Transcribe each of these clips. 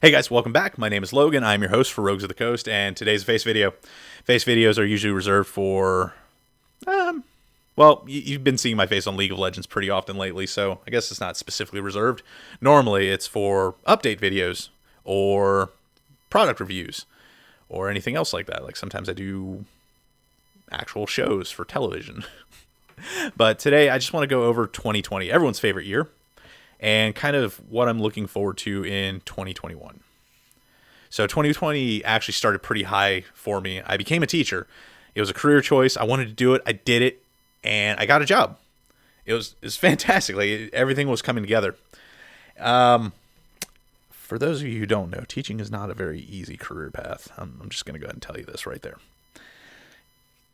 Hey guys, welcome back. My name is Logan. I'm your host for Rogues of the Coast, and today's a face video. Face videos are usually reserved for, you've been seeing my face on League of Legends pretty often lately, so I guess it's not specifically reserved. Normally, it's for update videos or product reviews or anything else like that. Like sometimes I do actual shows for television. But today, I just want to go over 2020, everyone's favorite year, and kind of what I'm looking forward to in 2021. So 2020 actually started pretty high for me. I became a teacher. It was a career choice. I wanted to do it. I did it, and I got a job. It was fantastic. Like everything was coming together. For those of you who don't know, teaching is not a very easy career path. I'm just going to go ahead and tell you this right there.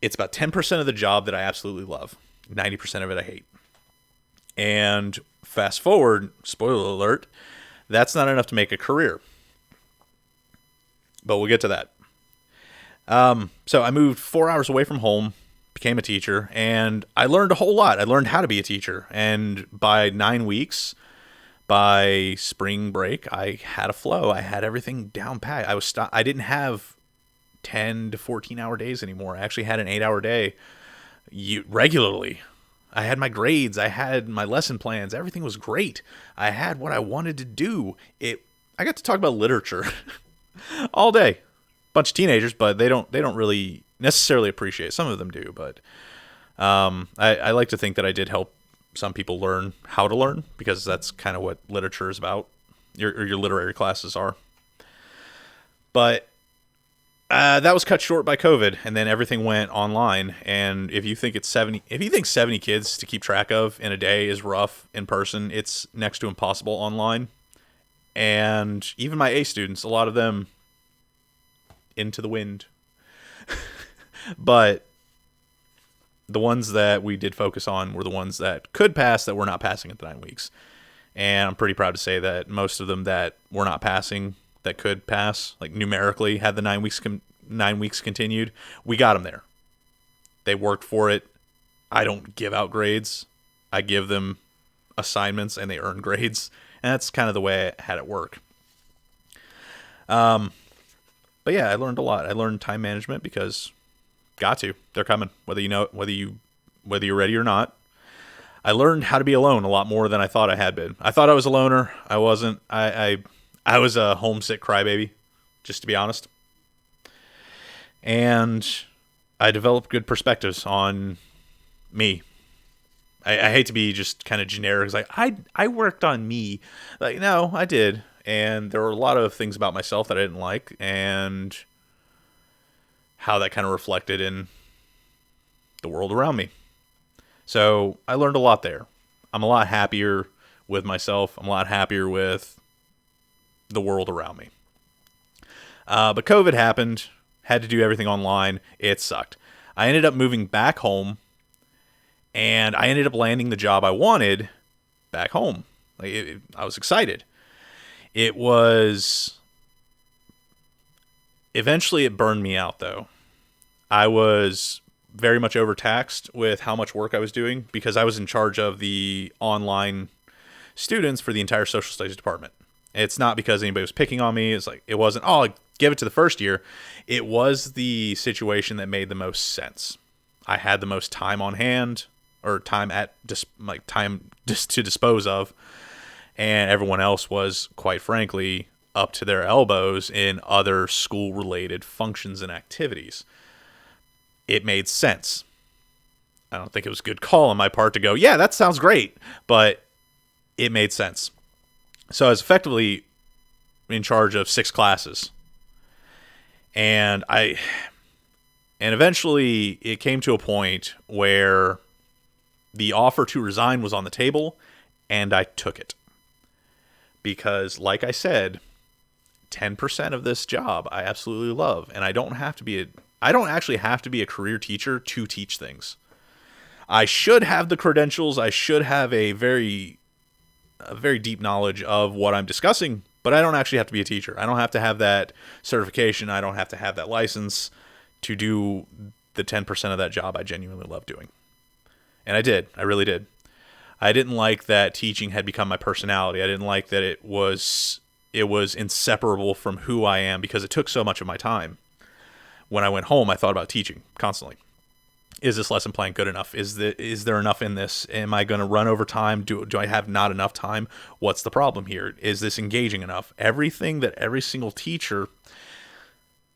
It's about 10% of the job that I absolutely love. 90% of it I hate. And fast forward, spoiler alert, that's not enough to make a career. But we'll get to that. So I moved 4 hours away from home, became a teacher, and I learned a whole lot. I learned how to be a teacher. And by 9 weeks, by spring break, I had a flow. I had everything down pat. I didn't have 10 to 14 hour days anymore. I actually had an 8-hour day regularly. I had my grades. I had my lesson plans. Everything was great. I had what I wanted to do. I got to talk about literature all day. Bunch of teenagers, but they don't really necessarily appreciate it. Some of them do, but I like to think that I did help some people learn how to learn, because that's kind of what literature is about. Your literary classes are. But that was cut short by COVID, and then everything went online. And if you think 70 kids to keep track of in a day is rough in person, it's next to impossible online. And even my A students, a lot of them into the wind. But the ones that we did focus on were the ones that could pass, that were not passing at the 9 weeks. And I'm pretty proud to say that most of them that were not passing, that could pass, like numerically, had the 9 weeks continued, we got them there. They worked for it. I don't give out grades. I give them assignments, and they earn grades. And that's kind of the way I had it work. But yeah, I learned a lot. I learned time management because they're coming, whether you're ready or not. I learned how to be alone a lot more than I thought I had been. I thought I was a loner. I wasn't. I was a homesick crybaby, just to be honest. And I developed good perspectives on me. I hate to be just kind of generic. It's like, I worked on me. Like, no, I did. And there were a lot of things about myself that I didn't like, and how that kind of reflected in the world around me. So I learned a lot there. I'm a lot happier with myself. I'm a lot happier with the world around me. But COVID happened. Had to do everything online. It sucked. I ended up moving back home, and I ended up landing the job I wanted back home. I was excited. Eventually it burned me out, though. I was very much overtaxed with how much work I was doing, because I was in charge of the online students for the entire social studies department. It's not because anybody was picking on me. It's like, it wasn't, give it to the first year. It was the situation that made the most sense. I had the most time on hand, or time just to dispose of, and everyone else was, quite frankly, up to their elbows in other school-related functions and activities. It made sense. I don't think it was a good call on my part to go, yeah, that sounds great, but it made sense. So I was effectively in charge of 6 classes. And eventually it came to a point where the offer to resign was on the table, and I took it. Because, like I said, 10% of this job I absolutely love, and I don't actually have to be a career teacher to teach things. I should have the credentials. I should have a very deep knowledge of what I'm discussing, but I don't actually have to be a teacher. I don't have to have that certification. I don't have to have that license to do the 10% of that job I genuinely love doing. And I did. I really did. I didn't like that teaching had become my personality. I didn't like that it it was inseparable from who I am because it took so much of my time. When I went home, I thought about teaching constantly. Is this lesson plan good enough? Is there enough in this? Am I going to run over time? Do I have not enough time? What's the problem here? Is this engaging enough? Everything that every single teacher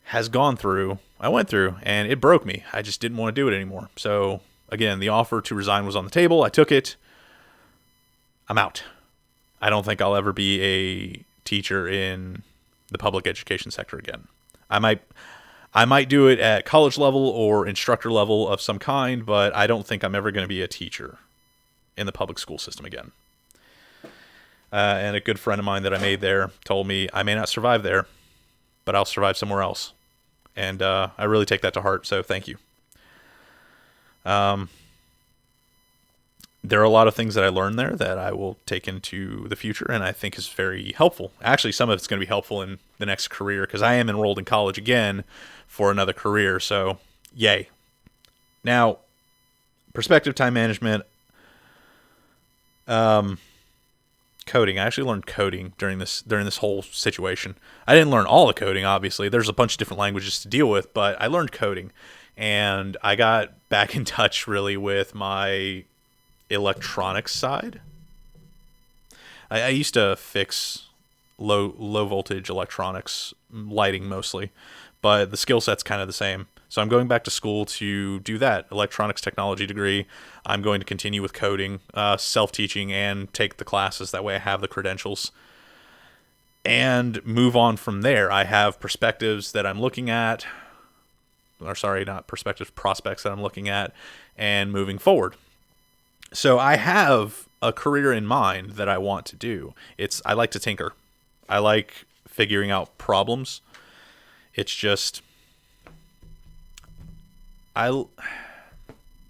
has gone through, I went through, and it broke me. I just didn't want to do it anymore. So again, the offer to resign was on the table. I took it. I'm out. I don't think I'll ever be a teacher in the public education sector again. I might do it at college level or instructor level of some kind, but I don't think I'm ever going to be a teacher in the public school system again. And a good friend of mine that I made there told me I may not survive there, but I'll survive somewhere else. And I really take that to heart, so thank you. There are a lot of things that I learned there that I will take into the future and I think is very helpful. Actually, some of it's going to be helpful in the next career because I am enrolled in college again for another career, so yay. Now, perspective time management, coding. I actually learned coding during this whole situation. I didn't learn all the coding, obviously. There's a bunch of different languages to deal with, but I learned coding, and I got back in touch really with my electronics side. I used to fix low voltage electronics, lighting mostly, but the skill set's kind of the same. So I'm going back to school to do that electronics technology degree. I'm going to continue with coding, self-teaching, and take the classes. That way I have the credentials and move on from there. I have perspectives that I'm looking at, or sorry, not perspectives, prospects that I'm looking at and moving forward. So I have a career in mind that I want to do. I like to tinker. I like figuring out problems. It's just I don't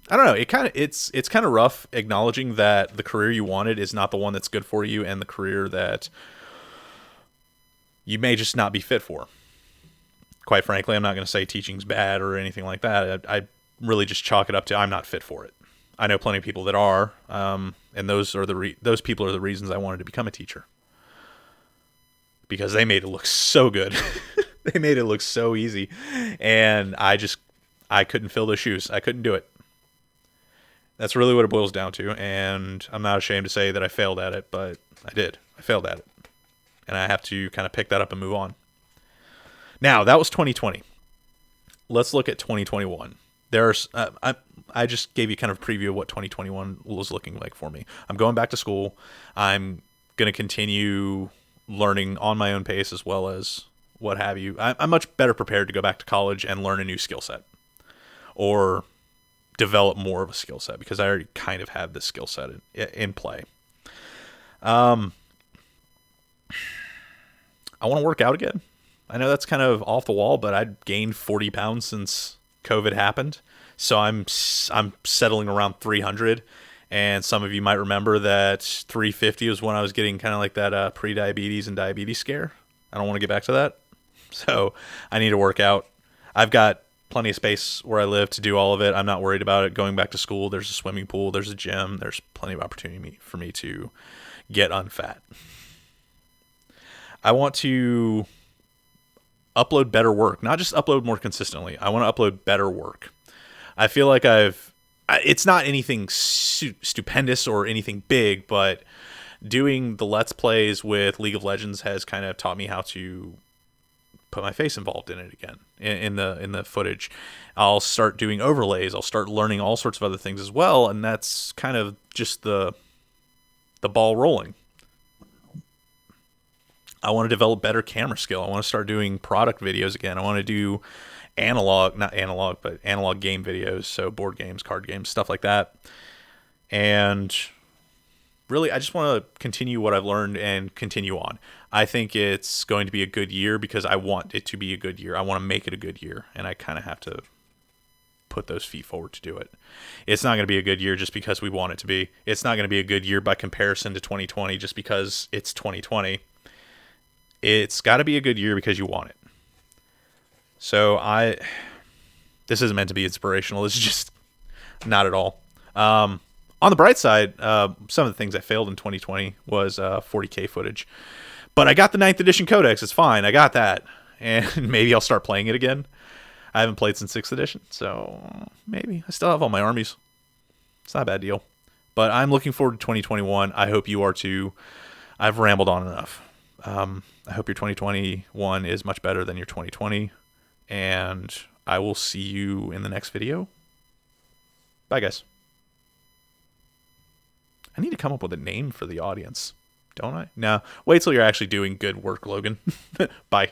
know. It's kind of rough acknowledging that the career you wanted is not the one that's good for you, and the career that you may just not be fit for. Quite frankly, I'm not going to say teaching's bad or anything like that. I really just chalk it up to I'm not fit for it. I know plenty of people that are, and those people are the reasons I wanted to become a teacher, because they made it look so good. They made it look so easy, and I couldn't fill those shoes. I couldn't do it. That's really what it boils down to, and I'm not ashamed to say that I failed at it, but I did. I failed at it, and I have to kind of pick that up and move on. Now, that was 2020. Let's look at 2021. I just gave you kind of a preview of what 2021 was looking like for me. I'm going back to school. I'm going to continue learning on my own pace as well as what have you. I'm much better prepared to go back to college and learn a new skill set or develop more of a skill set because I already kind of have this skill set in play. I want to work out again. I know that's kind of off the wall, but I've gained 40 pounds since COVID happened. So I'm settling around 300. And some of you might remember that 350 was when I was getting kind of like that pre-diabetes and diabetes scare. I don't want to get back to that. So I need to work out. I've got plenty of space where I live to do all of it. I'm not worried about it. Going back to school, there's a swimming pool, there's a gym, there's plenty of opportunity for me to get unfat. I want to upload better work, not just upload more consistently. I want to upload better work. I feel like it's not anything stupendous or anything big, but doing the Let's Plays with League of Legends has kind of taught me how to put my face involved in it again, in the footage. I'll start doing overlays. I'll start learning all sorts of other things as well, and that's kind of just the ball rolling. I want to develop better camera skill. I want to start doing product videos again. I want to do analog game videos, so board games, card games, stuff like that. And really, I just want to continue what I've learned and continue on. I think it's going to be a good year because I want it to be a good year. I want to make it a good year, and I kind of have to put those feet forward to do it. It's not going to be a good year just because we want it to be. It's not going to be a good year by comparison to 2020 just because it's 2020. It's got to be a good year because you want it. So this isn't meant to be inspirational. This is just not at all. On the bright side, some of the things I failed in 2020 was 40K footage. But I got the 9th edition codex. It's fine. I got that. And maybe I'll start playing it again. I haven't played since 6th edition, so maybe. I still have all my armies. It's not a bad deal. But I'm looking forward to 2021. I hope you are too. I've rambled on enough. I hope your 2021 is much better than your 2020. And I will see you in the next video. Bye, guys. I need to come up with a name for the audience, don't I? No, wait till you're actually doing good work, Logan. Bye.